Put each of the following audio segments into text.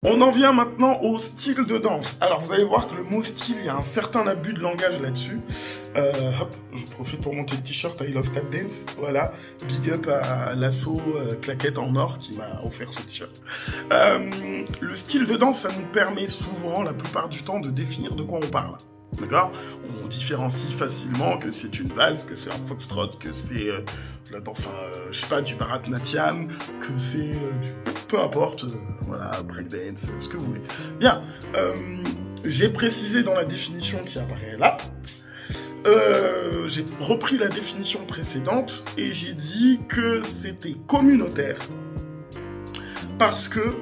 On en vient maintenant au style de danse. Alors vous allez voir que le mot style, il y a un certain abus de langage là-dessus. Hop, je profite pour monter le t-shirt I Love Tap Dance. Voilà, big up à l'assaut claquette en or qui m'a offert ce t-shirt. Le style de danse, ça nous permet souvent, la plupart du temps, de définir de quoi on parle. D'accord? On différencie facilement que c'est une valse, que c'est un foxtrot, que c'est la danse, je sais pas, du Bharatanatyam, que c'est peu importe, voilà, breakdance, ce que vous voulez. Bien, j'ai précisé dans la définition qui apparaît là, j'ai repris la définition précédente et j'ai dit que c'était communautaire parce que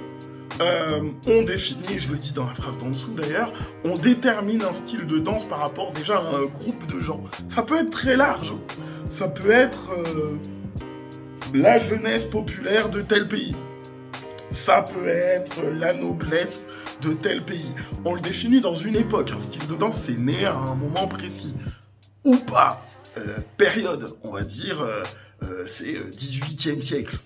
on définit, je le dis dans la phrase d'en dessous d'ailleurs, on détermine un style de danse par rapport déjà à un groupe de gens. Ça peut être très large, ça peut être la jeunesse populaire de tel pays, ça peut être la noblesse de tel pays. On le définit dans une époque, un style de danse c'est né à un moment précis, ou pas, période, on va dire, c'est 18e siècle.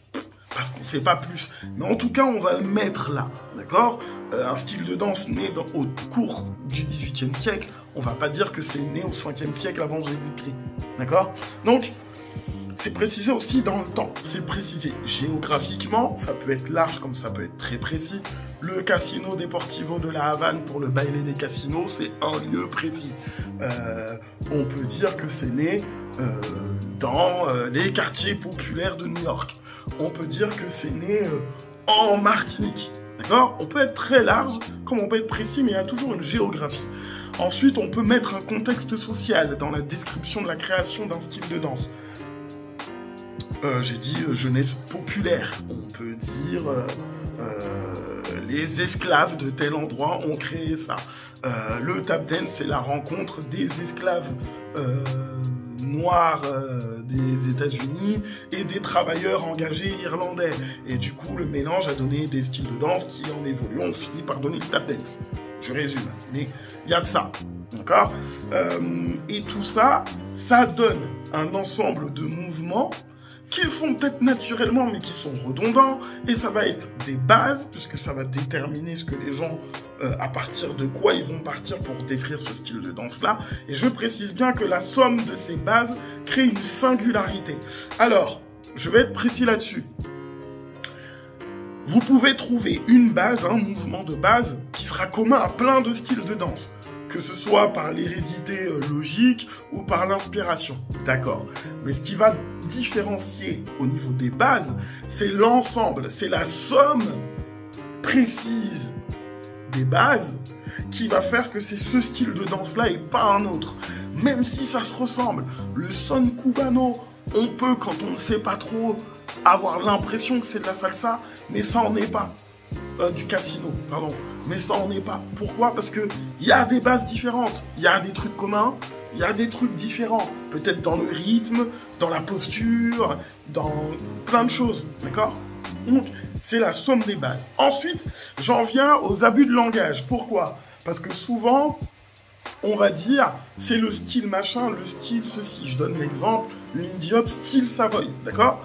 Parce qu'on ne sait pas plus. Mais en tout cas, on va le mettre là, d'accord? Un style de danse né au cours du XVIIIe siècle, on va pas dire que c'est né au 5e siècle avant Jésus-Christ, d'accord? Donc, c'est précisé aussi dans le temps, c'est précisé géographiquement, ça peut être large comme ça peut être très précis. Le Casino Deportivo de la Havane pour le baile des casinos, c'est un lieu précis. On peut dire que c'est né dans les quartiers populaires de New York. On peut dire que c'est né en Martinique. D'accord? On peut être très large, comme on peut être précis, mais il y a toujours une géographie. Ensuite, on peut mettre un contexte social dans la description de la création d'un style de danse. J'ai dit jeunesse populaire. On peut dire les esclaves de tel endroit ont créé ça. Le tap dance, c'est la rencontre des esclaves noirs des États-Unis et des travailleurs engagés irlandais. Et du coup, le mélange a donné des styles de danse qui, en évoluant, ont fini par donner le tap dance. Je résume, mais il y a de ça. D'accord? Et tout ça, ça donne un ensemble de mouvements qu'ils font peut-être naturellement, mais qui sont redondants, et ça va être des bases, puisque ça va déterminer ce que les gens, à partir de quoi ils vont partir pour décrire ce style de danse-là, et je précise bien que la somme de ces bases crée une singularité. Alors, je vais être précis là-dessus. Vous pouvez trouver une base, un mouvement de base, qui sera commun à plein de styles de danse, que ce soit par l'hérédité logique ou par l'inspiration. D'accord. Mais ce qui va différencier au niveau des bases, c'est l'ensemble, c'est la somme précise des bases qui va faire que c'est ce style de danse-là et pas un autre. Même si ça se ressemble, le son cubano, on peut, quand on ne sait pas trop, avoir l'impression que c'est de la salsa, mais ça en est pas. Du casino, pardon. Mais ça en est pas. Pourquoi? Parce que il y a des bases différentes, il y a des trucs communs, il y a des trucs différents. Peut-être dans le rythme, dans la posture, dans plein de choses, d'accord? Donc, c'est la somme des bases. Ensuite, j'en viens aux abus de langage. Pourquoi? Parce que souvent, on va dire, c'est le style machin, le style ceci. Je donne l'exemple, l'indie hop style Savoy, d'accord?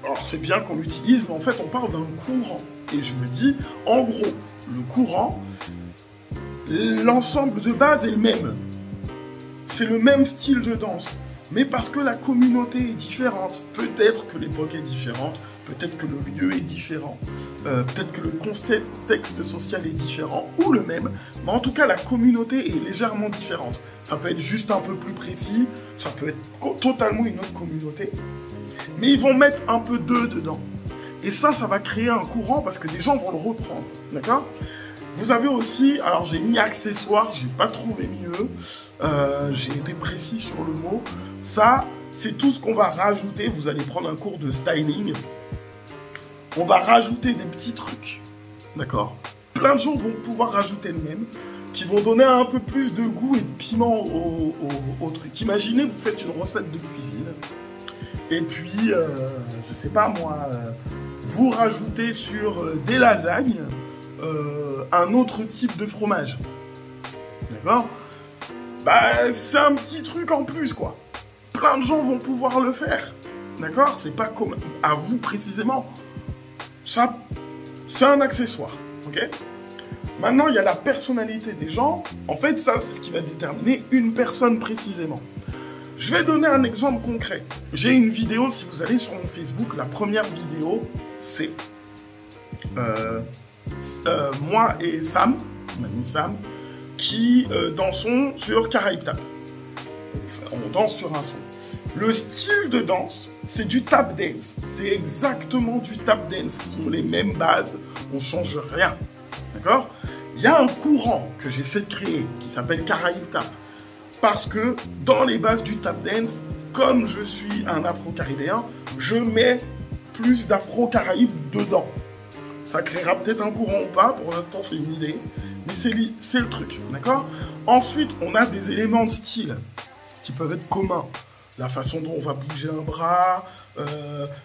Alors, c'est bien qu'on l'utilise, mais en fait, on parle d'un courant. Et je me dis, en gros, le courant, l'ensemble de base est le même. C'est le même style de danse. Mais parce que la communauté est différente, peut-être que l'époque est différente, peut-être que le lieu est différent, peut-être que le contexte social est différent, ou le même, mais en tout cas, la communauté est légèrement différente. Ça peut être juste un peu plus précis, ça peut être totalement une autre communauté, mais ils vont mettre un peu d'eux dedans. Et ça va créer un courant parce que des gens vont le reprendre, d'accord? Vous avez aussi, alors j'ai mis accessoires, j'ai pas trouvé mieux, j'ai été précis sur le mot. Ça, c'est tout ce qu'on va rajouter, vous allez prendre un cours de styling. On va rajouter des petits trucs, d'accord? Plein de gens vont pouvoir rajouter le même, qui vont donner un peu plus de goût et de piment au truc. Imaginez, vous faites une recette de cuisine, et puis, je sais pas moi, vous rajoutez sur des lasagnes un autre type de fromage. D'accord? Bah, c'est un petit truc en plus, quoi. Plein de gens vont pouvoir le faire. D'accord? C'est pas comme à vous précisément. Ça, c'est un accessoire. Ok? Maintenant, il y a la personnalité des gens. En fait, ça, c'est ce qui va déterminer une personne précisément. Je vais donner un exemple concret. J'ai une vidéo, si vous allez sur mon Facebook, la première vidéo, c'est moi et Sam, mon ami Sam, qui dansons sur Caraïbes Tap. On danse sur un son. Le style de danse, c'est du tap dance. C'est exactement du tap dance. Ce sont les mêmes bases, on change rien. D'accord? Il y a un courant que j'essaie de créer qui s'appelle Caraïbes Tap. Parce que dans les bases du tap dance, comme je suis un afro-caribéen, je mets plus d'afro-caraïbes dedans. Ça créera peut-être un courant ou pas, pour l'instant c'est une idée, mais c'est le truc, d'accord? Ensuite, on a des éléments de style qui peuvent être communs. La façon dont on va bouger un bras,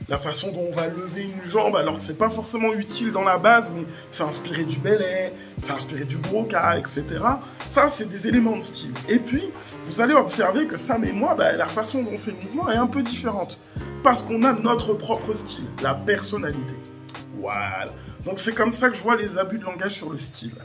la façon dont on va lever une jambe, alors que c'est pas forcément utile dans la base, mais c'est inspiré du belay, c'est inspiré du broca, etc. Ça, c'est des éléments de style. Et puis, vous allez observer que Sam et moi, la façon dont on fait le mouvement est un peu différente. Parce qu'on a notre propre style, la personnalité. Voilà. Donc c'est comme ça que je vois les abus de langage sur le style.